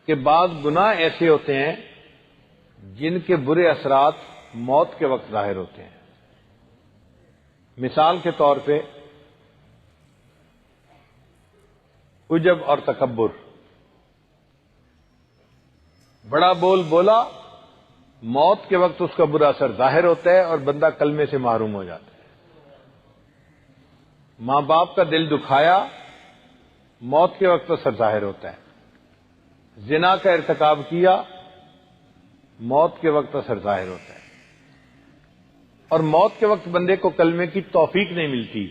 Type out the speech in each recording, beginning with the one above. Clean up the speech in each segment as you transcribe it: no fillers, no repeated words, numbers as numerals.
کہ بعض گناہ ایسے ہوتے ہیں جن کے برے اثرات موت کے وقت ظاہر ہوتے ہیں۔ مثال کے طور پہ عجب اور تکبر، بڑا بول بولا، موت کے وقت اس کا برا اثر ظاہر ہوتا ہے اور بندہ کلمے سے محروم ہو جاتا ہے۔ ماں باپ کا دل دکھایا، موت کے وقت اثر ظاہر ہوتا ہے۔ زنا کا ارتکاب کیا، موت کے وقت اثر ظاہر ہوتا ہے۔ اور موت کے وقت بندے کو کلمے کی توفیق نہیں ملتی۔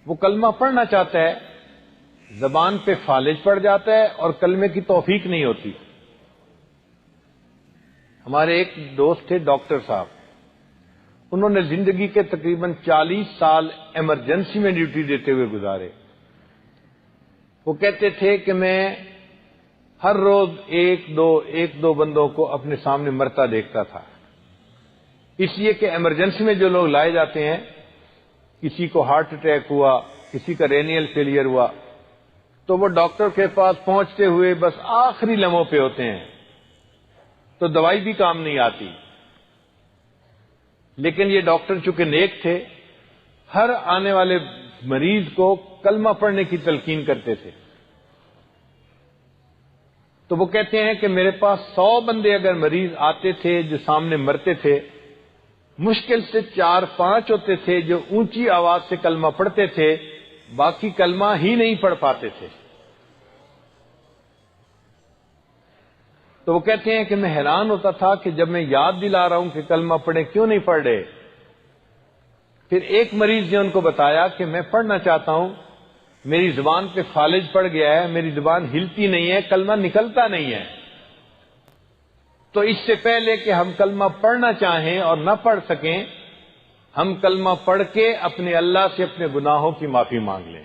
وہ کلمہ پڑھنا چاہتا ہے، زبان پہ فالج پڑ جاتا ہے اور کلمے کی توفیق نہیں ہوتی۔ ہمارے ایک دوست تھے ڈاکٹر صاحب، انہوں نے زندگی کے تقریباً 40 سال ایمرجنسی میں ڈیوٹی دیتے ہوئے گزارے۔ وہ کہتے تھے کہ میں ہر روز ایک دو بندوں کو اپنے سامنے مرتا دیکھتا تھا، اس لیے کہ ایمرجنسی میں جو لوگ لائے جاتے ہیں، کسی کو ہارٹ اٹیک ہوا، کسی کا رینیل فیلئر ہوا، تو وہ ڈاکٹر کے پاس پہنچتے ہوئے بس آخری لمحوں پہ ہوتے ہیں، تو دوائی بھی کام نہیں آتی۔ لیکن یہ ڈاکٹر چونکہ نیک تھے، ہر آنے والے مریض کو کلمہ پڑھنے کی تلقین کرتے تھے۔ تو وہ کہتے ہیں کہ میرے پاس 100 بندے اگر مریض آتے تھے جو سامنے مرتے تھے، مشکل سے 4-5 ہوتے تھے جو اونچی آواز سے کلمہ پڑھتے تھے، باقی کلمہ ہی نہیں پڑھ پاتے تھے۔ تو وہ کہتے ہیں کہ میں حیران ہوتا تھا کہ جب میں یاد دلا رہا ہوں کہ کلمہ پڑھیں، کیوں نہیں پڑھ رہے؟ پھر ایک مریض نے ان کو بتایا کہ میں پڑھنا چاہتا ہوں، میری زبان پہ فالج پڑ گیا ہے، میری زبان ہلتی نہیں ہے، کلمہ نکلتا نہیں ہے۔ تو اس سے پہلے کہ ہم کلمہ پڑھنا چاہیں اور نہ پڑھ سکیں، ہم کلمہ پڑھ کے اپنے اللہ سے اپنے گناہوں کی معافی مانگ لیں۔